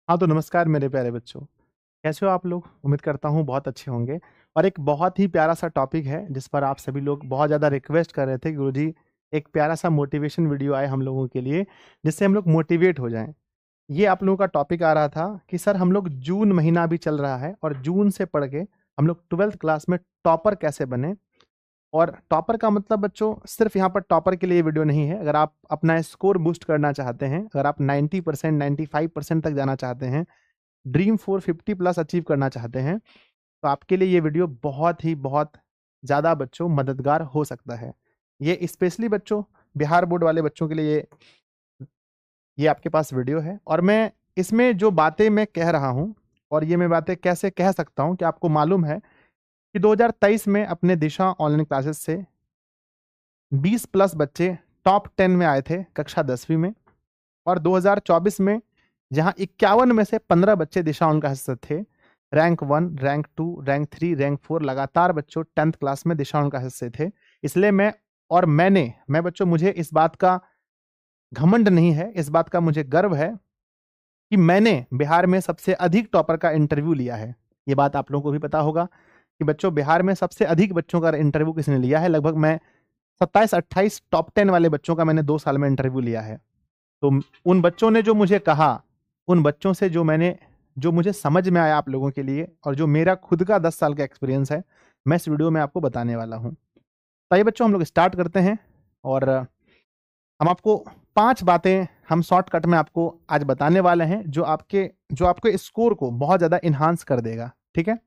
हाँ, तो नमस्कार मेरे प्यारे बच्चों। कैसे हो आप लोग? उम्मीद करता हूँ बहुत अच्छे होंगे। और एक बहुत ही प्यारा-सा टॉपिक है जिस पर आप सभी लोग बहुत ज़्यादा रिक्वेस्ट कर रहे थे, गुरुजी एक प्यारा-सा मोटिवेशन वीडियो आए हम लोगों के लिए, जिससे हम लोग मोटिवेट हो जाएँ। ये आप लोगों का टॉपिक आ रहा था कि सर हम लोग जून महीना अभी चल रहा है और जून से पढ़ के हम लोग 12th क्लास में टॉपर कैसे बने? और टॉपर का मतलब बच्चों सिर्फ यहाँ पर टॉपर के लिए ये वीडियो नहीं है। अगर आप अपना स्कोर बूस्ट करना चाहते हैं, अगर आप 90% 95% तक जाना चाहते हैं, ड्रीम 450 प्लस अचीव करना चाहते हैं, तो आपके लिए ये वीडियो बहुत ज़्यादा बच्चों मददगार हो सकता है। ये स्पेशली बच्चों बिहार बोर्ड वाले बच्चों के लिए ये आपके पास वीडियो है। और मैं इसमें जो बातें मैं कह रहा हूँ और ये मैं बातें कैसे कह सकता हूँ कि आपको मालूम है कि 2023 में अपने दिशा ऑनलाइन क्लासेस से 20 प्लस बच्चे टॉप 10 में आए थे कक्षा 10वीं में। और 2024 में जहां 51 में से 15 बच्चे दिशा ऑन क्लासेस से थे, रैंक 1, रैंक 2, रैंक 3, रैंक 4 लगातार बच्चों 10th क्लास में दिशा ऑन क्लासेस से थे। इसलिए मैं बच्चों मुझे इस बात का घमंड नहीं है, इस बात का मुझे गर्व है कि मैंने बिहार में सबसे अधिक टॉपर का इंटरव्यू लिया है। ये बात आप लोगों को भी पता होगा कि बच्चों बिहार में सबसे अधिक बच्चों का इंटरव्यू किसने लिया है। लगभग मैं 27-28 टॉप 10 वाले बच्चों का मैंने 2 साल में इंटरव्यू लिया है। तो उन बच्चों ने जो मुझे कहा, उन बच्चों से जो मुझे समझ में आया आप लोगों के लिए और जो मेरा खुद का 10 साल का एक्सपीरियंस है, मैं इस वीडियो में आपको बताने वाला हूँ। तो आइए बच्चों हम लोग स्टार्ट करते हैं और हम आपको 5 बातें हम शॉर्टकट में आपको आज बताने वाले हैं जो आपके स्कोर को बहुत ज़्यादा एनहांस कर देगा, ठीक है?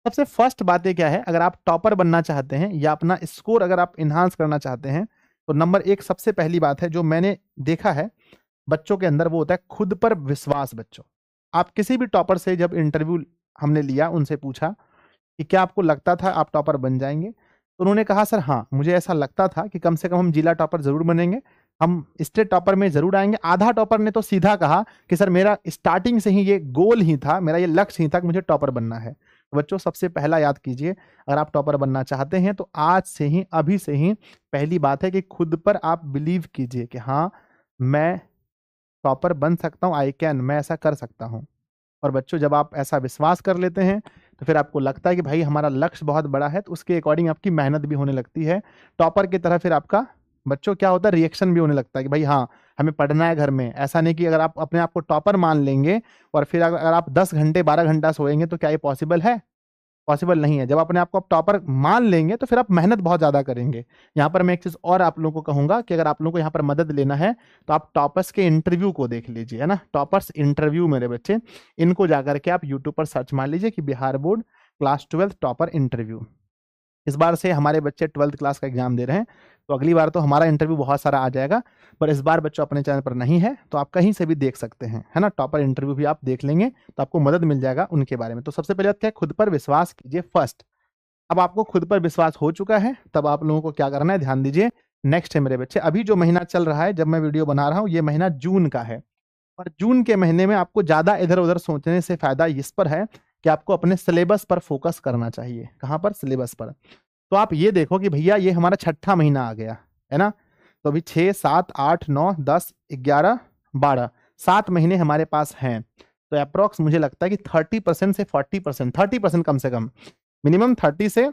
सबसे फर्स्ट बातें क्या है, अगर आप टॉपर बनना चाहते हैं या अपना स्कोर अगर आप एनहांस करना चाहते हैं, तो नंबर 1 सबसे पहली बात है जो मैंने देखा है बच्चों के अंदर, वो होता है खुद पर विश्वास बच्चों। आप किसी भी टॉपर से जब इंटरव्यू हमने लिया, उनसे पूछा कि क्या आपको लगता था आप टॉपर बन जाएँगे? तो उन्होंने कहा सर हाँ, मुझे ऐसा लगता था कि कम से कम हम जिला टॉपर ज़रूर बनेंगे, हम स्टेट टॉपर में ज़रूर आएँगे। आधा टॉपर ने तो सीधा कहा कि सर मेरा स्टार्टिंग से ही ये गोल ही था, मेरा ये लक्ष्य ही था कि मुझे टॉपर बनना है। तो बच्चों सबसे पहला याद कीजिए, अगर आप टॉपर बनना चाहते हैं तो आज से ही, अभी से ही पहली बात है कि खुद पर आप बिलीव कीजिए कि हाँ, मैं टॉपर बन सकता हूँ, आई कैन, मैं ऐसा कर सकता हूँ। और बच्चों जब आप ऐसा विश्वास कर लेते हैं, तो फिर आपको लगता है कि भाई हमारा लक्ष्य बहुत बड़ा है, तो उसके अकॉर्डिंग आपकी मेहनत भी होने लगती है। टॉपर की तरह फिर आपका बच्चों क्या होता है, रिएक्शन भी होने लगता है कि भाई हाँ, हमें पढ़ना है घर में। ऐसा नहीं कि अगर आप अपने आप को टॉपर मान लेंगे और फिर अगर आप 10 घंटे 12 घंटा सोएँगे तो क्या ये पॉसिबल है? पॉसिबल नहीं है। जब अपने आप को आप टॉपर मान लेंगे तो फिर आप मेहनत बहुत ज़्यादा करेंगे। यहाँ पर मैं एक चीज़ और आप लोगों को कहूँगा कि अगर आप लोगों को यहाँ पर मदद लेना है, तो आप टॉपर्स के इंटरव्यू को देख लीजिए, है ना? टॉपर्स इंटरव्यू मेरे बच्चे, इनको जाकर के आप यूट्यूब पर सर्च मार लीजिए कि Bihar board class 12 topper interview. इस बार से हमारे बच्चे 12th क्लास का एग्जाम दे रहे हैं, तो अगली बार तो हमारा इंटरव्यू बहुत सारा आ जाएगा। पर इस बार बच्चों अपने चैनल पर नहीं है, तो आप कहीं से भी देख सकते हैं, है ना? टॉपर इंटरव्यू भी आप देख लेंगे, तो आपको मदद मिल जाएगा उनके बारे में। तो सबसे पहले बात क्या है, खुद पर विश्वास कीजिए फर्स्ट। अब आपको खुद पर विश्वास हो चुका है, तब आप लोगों को क्या करना है, ध्यान दीजिए। नेक्स्ट है मेरे बच्चे, अभी जो महीना चल रहा है, जब मैं वीडियो बना रहा हूँ, ये महीना जून का है। और जून के महीने में आपको ज़्यादा इधर-उधर सोचने से फ़ायदा इस पर है कि आपको अपने सिलेबस पर फ़ोकस करना चाहिए। कहाँ पर? सिलेबस पर। तो आप ये देखो कि भैया ये हमारा छठा महीना आ गया, है ना? तो अभी 6, 7, 8, 9, 10, 11, 12 7 महीने हमारे पास हैं। तो एप्रॉक्स मुझे लगता है कि 30% से 40%, 30% कम से कम, मिनिमम 30 से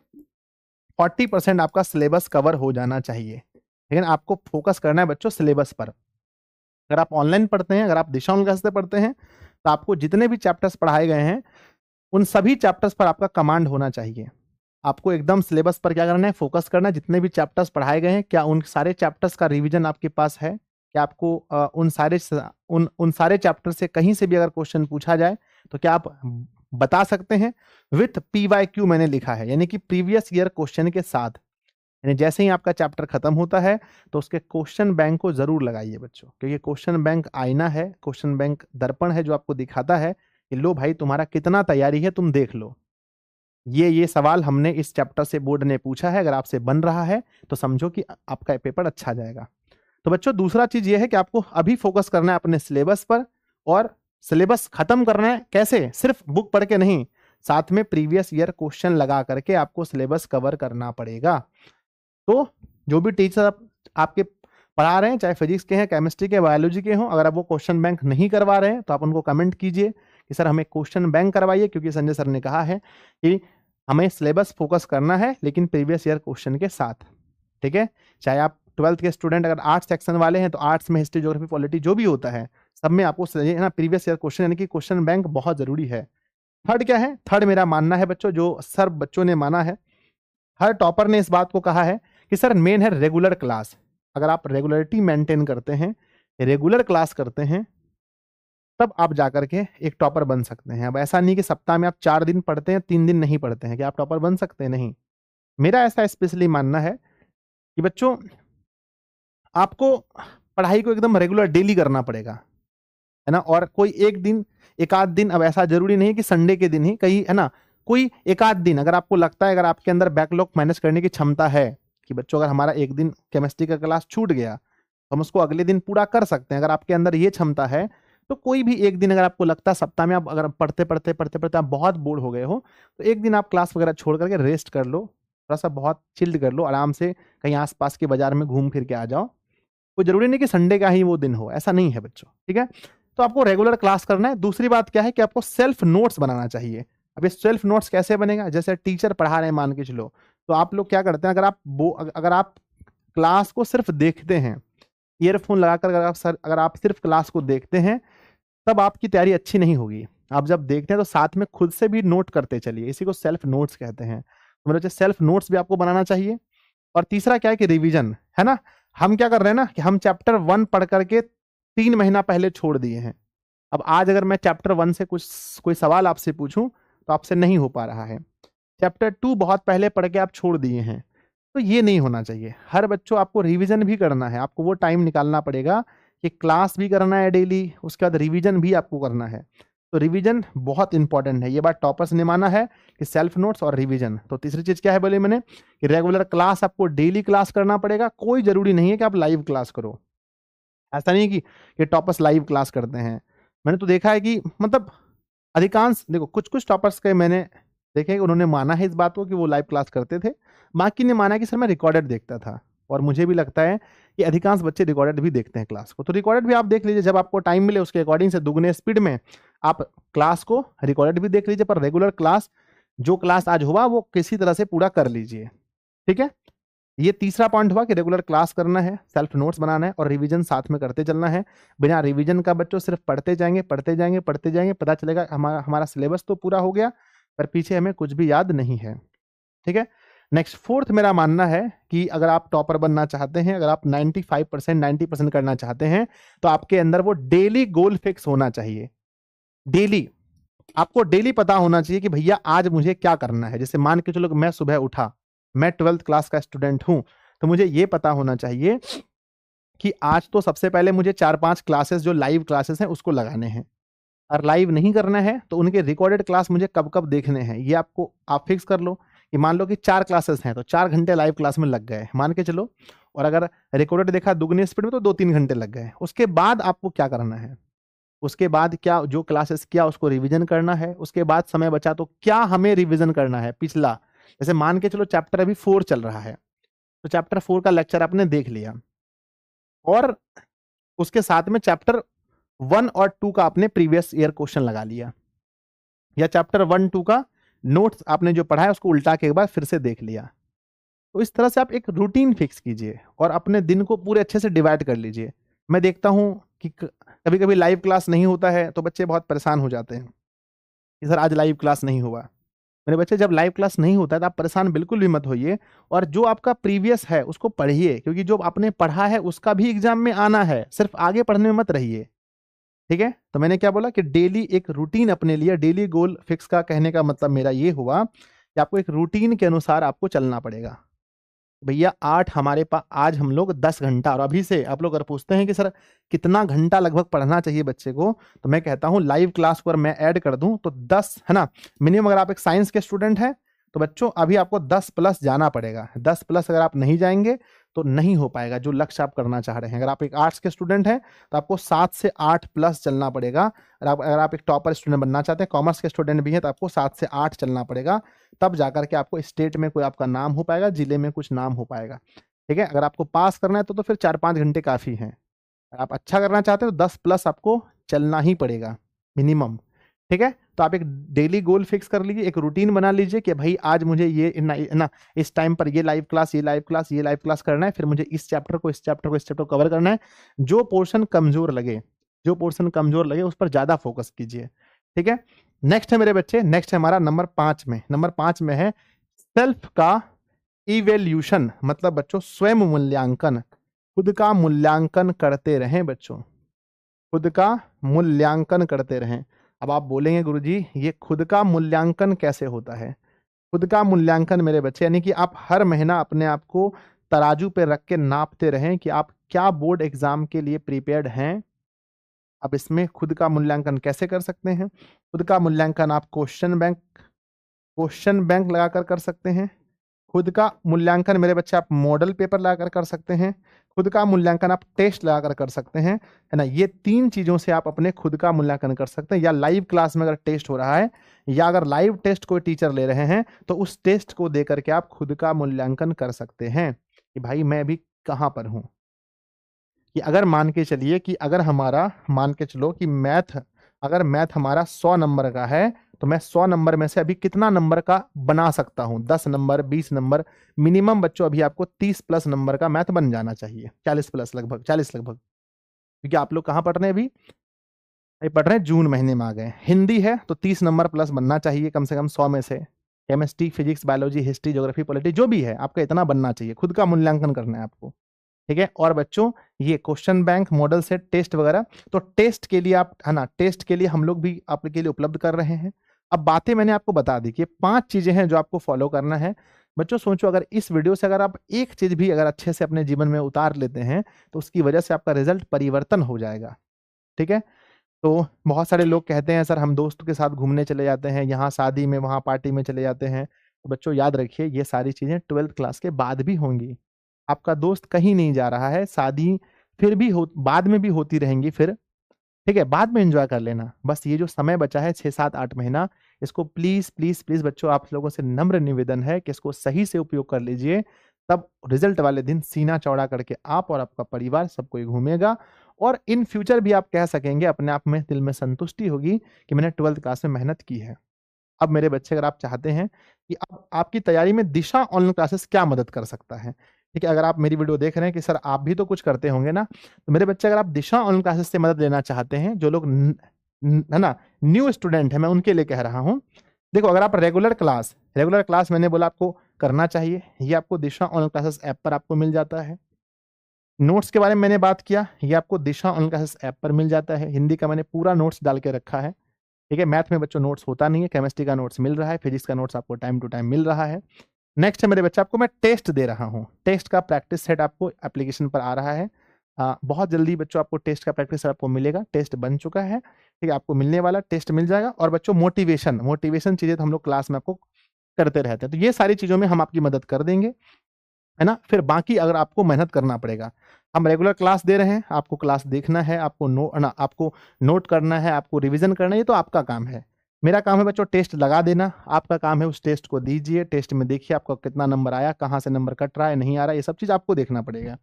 40% आपका सिलेबस कवर हो जाना चाहिए। लेकिन आपको फोकस करना है बच्चों सिलेबस पर। अगर आप ऑनलाइन पढ़ते हैं, अगर आप दिशा ऑनलाइन क्लास से पढ़ते हैं, तो आपको जितने भी चैप्टर्स पढ़ाए गए हैं, उन सभी चैप्टर्स पर आपका कमांड होना चाहिए। आपको एकदम सिलेबस पर क्या करना है, फोकस करना है। जितने भी चैप्टर्स पढ़ाए गए हैं, क्या उन सारे चैप्टर्स का रिवीजन आपके पास है? क्या आपको उन सारे चैप्टर से कहीं से भी अगर क्वेश्चन पूछा जाए, तो क्या आप बता सकते हैं? विथ पीवाईक्यू मैंने लिखा है, यानी कि प्रीवियस ईयर क्वेश्चन के साथ। यानी जैसे ही आपका चैप्टर खत्म होता है, तो उसके क्वेश्चन बैंक को जरूर लगाइए बच्चों, क्योंकि क्वेश्चन बैंक आईना है, क्वेश्चन बैंक दर्पण है, जो आपको दिखाता है कि लो भाई तुम्हारा कितना तैयारी है, तुम देख लो। ये सवाल हमने इस चैप्टर से बोर्ड ने पूछा है, अगर आपसे बन रहा है तो समझो कि आपका पेपर अच्छा जाएगा। तो बच्चों दूसरा चीज ये है कि आपको अभी फोकस करना है अपने सिलेबस पर, और सिलेबस खत्म करना है कैसे? सिर्फ बुक पढ़ के नहीं, साथ में प्रीवियस ईयर क्वेश्चन लगा करके आपको सिलेबस कवर करना पड़ेगा। तो जो भी टीचर आपके पढ़ा रहे हैं, चाहे फिजिक्स के हैं, केमिस्ट्री के, बायोलॉजी के हों, अगर आप वो क्वेश्चन बैंक नहीं करवा रहे हैं तो आप उनको कमेंट कीजिए कि सर हमें क्वेश्चन बैंक करवाइए, क्योंकि संजय सर ने कहा है कि हमें सिलेबस फोकस करना है लेकिन प्रीवियस ईयर क्वेश्चन के साथ। ठीक है, चाहे आप 12th के स्टूडेंट अगर आर्ट्स सेक्शन वाले हैं तो आर्ट्स में हिस्ट्री, ज्योग्राफी, पॉलिटी जो भी होता है सब में आपको ना प्रीवियस ईयर क्वेश्चन यानी कि क्वेश्चन बैंक बहुत जरूरी है। थर्ड क्या है? थर्ड मेरा मानना है बच्चों, जो सर बच्चों ने माना है, हर टॉपर ने इस बात को कहा है कि सर मेन है रेगुलर क्लास। अगर आप रेगुलरिटी मेंटेन करते हैं, रेगुलर क्लास करते हैं, तब आप जाकर के एक टॉपर बन सकते हैं। अब ऐसा नहीं कि सप्ताह में आप 4 दिन पढ़ते हैं 3 दिन नहीं पढ़ते हैं कि आप टॉपर बन सकते हैं, नहीं। मेरा ऐसा स्पेशली मानना है कि बच्चों आपको पढ़ाई को एकदम रेगुलर डेली करना पड़ेगा, है ना। और कोई एक दिन, एक आध दिन, अब ऐसा जरूरी नहीं कि संडे के दिन ही, कहीं है ना, कोई एक आध दिन अगर आपको लगता है, अगर आपके अंदर बैकलॉग मैनेज करने की क्षमता है कि बच्चों अगर हमारा एक दिन केमिस्ट्री का क्लास छूट गया तो हम उसको अगले दिन पूरा कर सकते हैं, अगर आपके अंदर ये क्षमता है तो कोई भी एक दिन अगर आपको लगता है सप्ताह में आप अगर पढ़ते पढ़ते आप बहुत बोर हो गए हो तो एक दिन आप क्लास वगैरह छोड़ करके रेस्ट कर लो, थोड़ा सा बहुत चिल्ड कर लो, आराम से कहीं आसपास के बाजार में घूम फिर के आ जाओ। कोई जरूरी नहीं कि संडे का ही वो दिन हो, ऐसा नहीं है बच्चों। ठीक है, तो आपको रेगुलर क्लास करना है। दूसरी बात क्या है कि आपको सेल्फ नोट्स बनाना चाहिए। अब ये सेल्फ नोट्स कैसे बनेगा? जैसे टीचर पढ़ा रहे हैं मान के चलो, तो आप लोग क्या करते हैं, अगर आप क्लास को सिर्फ देखते हैं, ईयरफोन लगाकर अगर आप सिर्फ क्लास को देखते हैं, तब आपकी तैयारी अच्छी नहीं होगी। आप जब देखते हैं तो साथ में खुद से भी नोट करते चलिए, इसी को सेल्फ नोट्स कहते हैं। तो मेरे बच्चे सेल्फ नोट्स भी आपको बनाना चाहिए। और तीसरा क्या है कि रिवीजन, है ना। हम क्या कर रहे हैं ना कि हम चैप्टर 1 पढ़ करके 3 महीना पहले छोड़ दिए हैं। अब आज अगर मैं चैप्टर 1 से कोई सवाल आपसे पूछूं तो आपसे नहीं हो पा रहा है। चैप्टर 2 बहुत पहले पढ़ के आप छोड़ दिए हैं, तो ये नहीं होना चाहिए। हर बच्चों आपको रिवीजन भी करना है, आपको वो टाइम निकालना पड़ेगा कि क्लास भी करना है डेली, उसके बाद रिवीजन भी आपको करना है। तो रिवीजन बहुत इंपॉर्टेंट है, ये बात टॉपर्स ने माना है कि सेल्फ नोट्स और रिवीजन। तो तीसरी चीज क्या है बोले मैंने कि रेगुलर क्लास, आपको डेली क्लास करना पड़ेगा। कोई जरूरी नहीं है कि आप लाइव क्लास करो, ऐसा नहीं कि टॉपर्स लाइव क्लास करते हैं। मैंने तो देखा है कि मतलब अधिकांश, देखो कुछ कुछ टॉपर्स के मैंने देखे कि उन्होंने माना है इस बात को कि वो लाइव क्लास करते थे, बाकी ने माना कि सर मैं रिकॉर्डेड देखता था। और मुझे भी लगता है कि अधिकांश बच्चे रिकॉर्डेड भी देखते हैं क्लास को, तो रिकॉर्डेड भी आप देख लीजिए, जब आपको टाइम मिले उसके अकॉर्डिंग से दुगने स्पीड में आप क्लास को रिकॉर्डेड भी देख लीजिए, पर रेगुलर क्लास, जो क्लास आज हुआ वो किसी तरह से पूरा कर लीजिए। ठीक है, ये तीसरा पॉइंट हुआ कि रेगुलर क्लास करना है, सेल्फ नोट्स बनाना है और रिवीजन साथ में करते चलना है। बिना रिवीजन का बच्चों सिर्फ पढ़ते जाएंगे पढ़ते जाएंगे पढ़ते जाएंगे, पता चलेगा हमारा सिलेबस तो पूरा हो गया पर पीछे हमें कुछ भी याद नहीं है। ठीक है, नेक्स्ट फोर्थ मेरा मानना है कि अगर आप टॉपर बनना चाहते हैं, अगर आप 95% 90% करना चाहते हैं, तो आपके अंदर वो डेली गोल फिक्स होना चाहिए। डेली आपको डेली पता होना चाहिए कि भैया आज मुझे क्या करना है। जैसे मान के चलो मैं सुबह उठा, मैं 12th क्लास का स्टूडेंट हूं, तो मुझे ये पता होना चाहिए कि आज तो सबसे पहले मुझे 4-5 क्लासेस जो लाइव क्लासेस हैं उसको लगाने हैं, और लाइव नहीं करना है तो उनके रिकॉर्डेड क्लास मुझे कब कब देखने हैं, ये आपको आप फिक्स कर लो कि मान लो कि 4 क्लासेस हैं तो 4 घंटे लाइव क्लास में लग गए मान के चलो, और अगर रिकॉर्डेड देखा दुगने स्पीड में तो 2-3 घंटे लग गए। उसके बाद आपको क्या करना है, उसके बाद क्या जो क्लासेस किया उसको रिवीजन करना है। उसके बाद समय बचा तो क्या हमें रिवीजन करना है पिछला, जैसे मान के चलो चैप्टर अभी 4 चल रहा है, तो चैप्टर 4 का लेक्चर आपने देख लिया और उसके साथ में चैप्टर 1 और 2 का आपने प्रीवियस ईयर क्वेश्चन लगा लिया, या चैप्टर 1-2 का नोट्स आपने जो पढ़ा है उसको उल्टा के एक बार फिर से देख लिया। तो इस तरह से आप एक रूटीन फिक्स कीजिए और अपने दिन को पूरे अच्छे से डिवाइड कर लीजिए। मैं देखता हूं कि कभी कभी लाइव क्लास नहीं होता है तो बच्चे बहुत परेशान हो जाते हैं कि सर आज लाइव क्लास नहीं हुआ। मेरे बच्चे, जब लाइव क्लास नहीं होता है तो आप परेशान बिल्कुल भी मत होइए, और जो आपका प्रीवियस है उसको पढ़िए, क्योंकि जो आपने पढ़ा है उसका भी एग्जाम में आना है, सिर्फ आगे पढ़ने में मत रहिए। ठीक है, तो मैंने क्या बोला कि डेली एक रूटीन अपने लिए, डेली गोल फिक्स का कहने का मतलब मेरा ये हुआ कि आपको एक रूटीन के अनुसार आपको चलना पड़ेगा। भैया 8 हमारे पास, आज हम लोग 10 घंटा, और अभी से आप लोग अगर पूछते हैं कि सर कितना घंटा लगभग पढ़ना चाहिए बच्चे को, तो मैं कहता हूं लाइव क्लास पर मैं ऐड कर दूं तो 10, है ना, मिनिमम। अगर आप एक साइंस के स्टूडेंट हैं तो बच्चों अभी आपको 10+ जाना पड़ेगा। 10+ अगर आप नहीं जाएंगे तो नहीं हो पाएगा जो लक्ष्य आप करना चाह रहे हैं। अगर आप एक आर्ट्स के स्टूडेंट हैं तो आपको 7 से 8+ चलना पड़ेगा। अगर आप एक टॉपर स्टूडेंट बनना चाहते हैं, कॉमर्स के स्टूडेंट भी हैं, तो आपको 7 से 8 चलना पड़ेगा, तब जाकर के आपको स्टेट में कोई आपका नाम हो पाएगा, जिले में कुछ नाम हो पाएगा। ठीक है। अगर आपको पास करना है तो फिर 4-5 घंटे काफ़ी हैं। अगर आप अच्छा करना चाहते हैं तो 10 प्लस आपको चलना ही पड़ेगा मिनिमम। ठीक है। तो आप एक डेली गोल फिक्स कर लीजिए, एक रूटीन बना लीजिए कि भाई आज मुझे ये ना इस टाइम पर ये लाइव क्लास, ये लाइव क्लास, ये लाइव क्लास करना है, फिर मुझे इस चैप्टर को, इस चैप्टर को, इस चैप्टर को कवर करना है। जो पोर्शन कमजोर लगे, जो पोर्शन कमजोर लगे उस पर ज्यादा फोकस कीजिए। ठीक है। नेक्स्ट है मेरे बच्चे, नेक्स्ट है हमारा नंबर 5 में। नंबर 5 में है सेल्फ का इवेल्यूशन, मतलब बच्चों स्वयं मूल्यांकन। खुद का मूल्यांकन करते रहें बच्चों, खुद का मूल्यांकन करते रहें। अब आप बोलेंगे गुरुजी ये खुद का मूल्यांकन कैसे होता है? खुद का मूल्यांकन मेरे बच्चे यानी कि आप हर महीना अपने आप को तराजू पे रख के नापते रहें कि आप क्या बोर्ड एग्जाम के लिए प्रिपेयर्ड हैं। अब इसमें खुद का मूल्यांकन कैसे कर सकते हैं? खुद का मूल्यांकन आप क्वेश्चन बैंक लगाकर कर सकते हैं। खुद का मूल्यांकन मेरे बच्चे आप मॉडल पेपर लगाकर कर सकते हैं। खुद का मूल्यांकन आप टेस्ट लगाकर कर सकते हैं, है ना। ये 3 चीजों से आप अपने खुद का मूल्यांकन कर सकते हैं। या लाइव क्लास में अगर टेस्ट हो रहा है, या अगर लाइव टेस्ट कोई टीचर ले रहे हैं, तो उस टेस्ट को दे करके आप खुद का मूल्यांकन कर सकते हैं कि भाई मैं अभी कहाँ पर हूँ। कि अगर मान के चलिए कि अगर हमारा, मान के चलो कि अगर मैथ हमारा 100 नंबर का है, तो मैं 100 नंबर में से अभी कितना नंबर का बना सकता हूं? 10 नंबर, 20 नंबर, मिनिमम बच्चों अभी आपको 30 प्लस नंबर का मैथ बन जाना चाहिए। 40 प्लस लगभग, 40 लगभग। क्योंकि आप लोग कहाँ पढ़ रहे हैं अभी? पढ़ रहे हैं जून महीने में आ गए। हिंदी है तो 30 नंबर प्लस बनना चाहिए कम से कम 100 में से। Chemistry, physics, biology, history, geography, polity जो भी है आपका इतना बनना चाहिए। खुद का मूल्यांकन करना है आपको। ठीक है। और बच्चों ये question bank, model set, test वगैरह, तो टेस्ट के लिए आप, है ना, टेस्ट के लिए हम लोग भी आपके लिए उपलब्ध कर रहे हैं। अब बातें मैंने आपको बता दी कि 5 चीजें हैं जो आपको फॉलो करना है। बच्चों सोचो अगर इस वीडियो से अगर आप एक चीज भी अगर अच्छे से अपने जीवन में उतार लेते हैं, तो उसकी वजह से आपका रिजल्ट परिवर्तन हो जाएगा। ठीक है। तो बहुत सारे लोग कहते हैं सर हम दोस्तों के साथ घूमने चले जाते हैं, यहाँ शादी में, वहाँ पार्टी में चले जाते हैं। तो बच्चों याद रखिए ये सारी चीजें 12th क्लास के बाद भी होंगी। आपका दोस्त कहीं नहीं जा रहा है, शादी फिर भी बाद में भी होती रहेंगी फिर। ठीक है, बाद में एंजॉय कर लेना। बस ये जो समय बचा है 6-7-8 महीना, इसको प्लीज प्लीज प्लीज बच्चों आप लोगों से नम्र निवेदन है कि इसको सही से उपयोग कर लीजिए। तब रिजल्ट वाले दिन सीना चौड़ा करके आप और आपका परिवार सब कोई घूमेगा, और इन फ्यूचर भी आप कह सकेंगे, अपने आप में दिल में संतुष्टि होगी कि मैंने 12th क्लास में मेहनत की है। अब मेरे बच्चे अगर आप चाहते हैं कि अब आपकी तैयारी में दिशा ऑनलाइन क्लासेस क्या मदद कर सकता है, ठीक है, अगर आप मेरी वीडियो देख रहे हैं कि सर आप भी तो कुछ करते होंगे ना, तो मेरे बच्चे अगर आप दिशा ऑनलाइन क्लासेस से मदद लेना चाहते हैं, जो लोग है ना न्यू स्टूडेंट है, मैं उनके लिए कह रहा हूं। देखो अगर आप रेगुलर क्लास मैंने बोला आपको करना चाहिए, ये आपको दिशा ऑनलाइन क्लासेस ऐप पर आपको मिल जाता है। नोट्स के बारे में मैंने बात किया, ये आपको दिशा ऑनलाइन क्लासेस ऐप पर मिल जाता है। हिंदी का मैंने पूरा नोट्स डाल के रखा है। ठीक है, मैथ में बच्चों नोट्स होता नहीं है, केमिस्ट्री का नोट्स मिल रहा है, फिजिक्स का नोट्स आपको टाइम टू टाइम मिल रहा है। नेक्स्ट है मेरे बच्चे, आपको मैं टेस्ट दे रहा हूँ। टेस्ट का प्रैक्टिस सेट आपको एप्लीकेशन पर आ रहा है। बहुत जल्दी बच्चों आपको टेस्ट का प्रैक्टिस सेट आपको मिलेगा। टेस्ट बन चुका है, ठीक है, आपको मिलने वाला, टेस्ट मिल जाएगा। और बच्चों मोटिवेशन चीजें तो हम लोग क्लास में आपको करते रहते हैं, तो ये सारी चीजों में हम आपकी मदद कर देंगे, है ना। फिर बाकी अगर आपको मेहनत करना पड़ेगा, हम रेगुलर क्लास दे रहे हैं, आपको क्लास देखना है, आपको नोट करना है, आपको रिवीजन करना है, ये तो आपका काम है। मेरा काम है बच्चों टेस्ट लगा देना, आपका काम है उस टेस्ट को दीजिए। टेस्ट में देखिए आपका कितना नंबर आया, कहाँ से नंबर कट रहा है, नहीं आ रहा है, ये सब चीज आपको देखना पड़ेगा।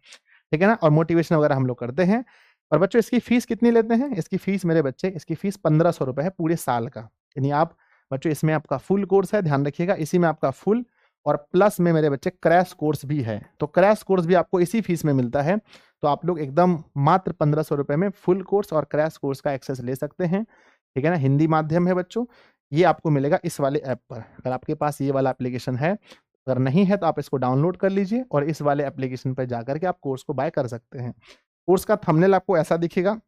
ठीक है ना। और मोटिवेशन वगैरह हम लोग करते हैं। और बच्चों इसकी फीस कितनी लेते हैं? इसकी फीस मेरे बच्चे, इसकी फीस 1500 रुपए है पूरे साल का। यानी आप बच्चों इसमें आपका फुल कोर्स है, ध्यान रखिएगा, इसी में आपका फुल और प्लस में मेरे बच्चे क्रैश कोर्स भी है। तो क्रैश कोर्स भी आपको इसी फीस में मिलता है। तो आप लोग एकदम मात्र 1500 रुपए में फुल कोर्स और क्रैश कोर्स का एक्सेस ले सकते हैं। ठीक है ना। हिंदी माध्यम है बच्चों, ये आपको मिलेगा इस वाले ऐप पर। अगर आपके पास ये वाला एप्लीकेशन है, अगर नहीं है तो आप इसको डाउनलोड कर लीजिए और इस वाले एप्लीकेशन पर जाकर के आप कोर्स को बाय कर सकते हैं। कोर्स का थंबनेल आपको ऐसा दिखेगा,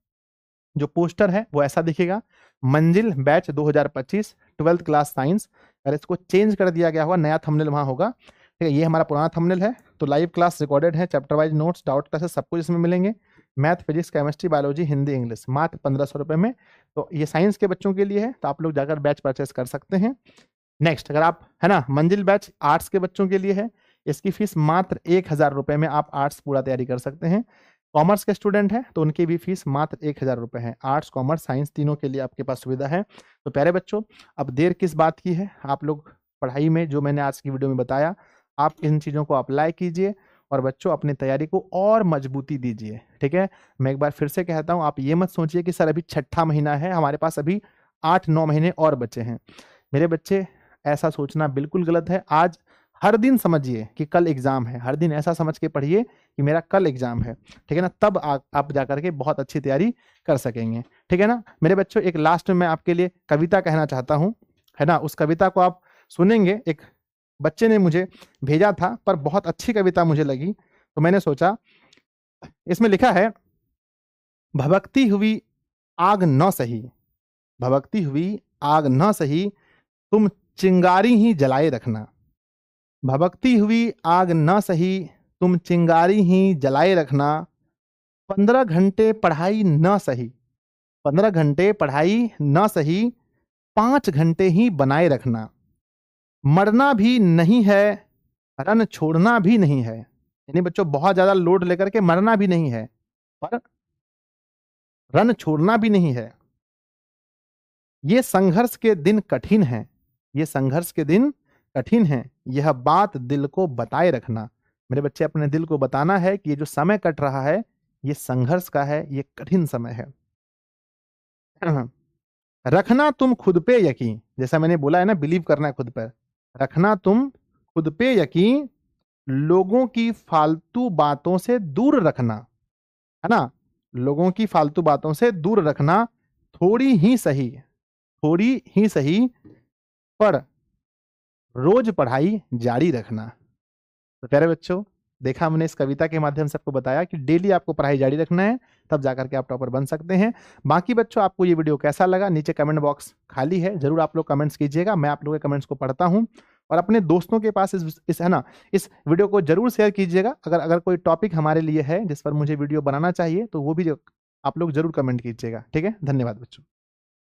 जो पोस्टर है वो ऐसा दिखेगा, मंजिल बैच 2025 12th क्लास साइंस। अगर इसको चेंज कर दिया गया होगा, नया थंबनेल वहां होगा। ठीक है, ये हमारा पुराना थंबनेल है। तो लाइव क्लास रिकॉर्डेड है, chapter wise notes, doubt classes सब कुछ इसमें मिलेंगे। Math, physics, chemistry, biology, Hindi, English, मात्र 1500 रुपए में। तो ये साइंस के बच्चों के लिए है, तो आप लोग जाकर बैच परचेस कर सकते हैं। नेक्स्ट, अगर आप, है ना, मंजिल बैच आर्ट्स के बच्चों के लिए है, इसकी फीस मात्र 1000 रुपए में आप आर्ट्स पूरा तैयारी कर सकते हैं। कॉमर्स के स्टूडेंट हैं तो उनकी भी फीस मात्र 1000 रुपए है। आर्ट्स, कॉमर्स, साइंस तीनों के लिए आपके पास सुविधा है। तो प्यारे बच्चों, अब देर किस बात की है, आप लोग पढ़ाई में जो मैंने आज की वीडियो में बताया, आप इन चीज़ों को अप्लाई कीजिए और बच्चों अपनी तैयारी को और मजबूती दीजिए, ठीक है। मैं एक बार फिर से कहता हूं, आप ये मत सोचिए कि सर अभी छठा महीना है, हमारे पास अभी 8-9 महीने और बचे हैं। मेरे बच्चे, ऐसा सोचना बिल्कुल गलत है। आज हर दिन समझिए कि कल एग्जाम है, हर दिन ऐसा समझ के पढ़िए कि मेरा कल एग्जाम है, ठीक है ना। तब आप जाकर के बहुत अच्छी तैयारी कर सकेंगे, ठीक है ना। मेरे बच्चों, एक लास्ट में मैं आपके लिए कविता कहना चाहता हूं, है ना। उस कविता को आप सुनेंगे। एक बच्चे ने मुझे भेजा था, पर बहुत अच्छी कविता मुझे लगी, तो मैंने सोचा। इसमें लिखा है, भभकती हुई आग न सही, भभकती हुई आग न सही, तुम चिंगारी ही जलाए रखना। भभकती हुई आग न सही, तुम चिंगारी ही जलाए रखना। 15 घंटे पढ़ाई न सही, 15 घंटे पढ़ाई न सही, 5 घंटे ही बनाए रखना। मरना भी नहीं है, रन छोड़ना भी नहीं है। यानी बच्चों, बहुत ज्यादा लोड लेकर के मरना भी नहीं है, पर रन छोड़ना भी नहीं है। ये संघर्ष के दिन कठिन हैं, ये संघर्ष के दिन कठिन हैं, यह बात दिल को बताए रखना। मेरे बच्चे, अपने दिल को बताना है कि ये जो समय कट रहा है, ये संघर्ष का है, ये कठिन समय है। रखना तुम खुद पे यकीन, जैसा मैंने बोला है ना, बिलीव करना है खुद पर। रखना तुम खुद पे यकीन, लोगों की फालतू बातों से दूर रखना, है ना। लोगों की फालतू बातों से दूर रखना, थोड़ी ही सही, थोड़ी ही सही, पर रोज पढ़ाई जारी रखना। तो प्यारे बच्चों, देखा हमने इस कविता के माध्यम से आपको बताया कि डेली आपको पढ़ाई जारी रखना है, तब जाकर के आप टॉपर बन सकते हैं। बाकी बच्चों, आपको ये वीडियो कैसा लगा, नीचे कमेंट बॉक्स खाली है, जरूर आप लोग कमेंट्स कीजिएगा। मैं आप लोगों के कमेंट्स को पढ़ता हूं, और अपने दोस्तों के पास इस है ना, इस वीडियो को जरूर शेयर कीजिएगा। अगर कोई टॉपिक हमारे लिए है जिस पर मुझे वीडियो बनाना चाहिए, तो वो भी आप लोग जरूर कमेंट कीजिएगा, ठीक है। धन्यवाद बच्चों।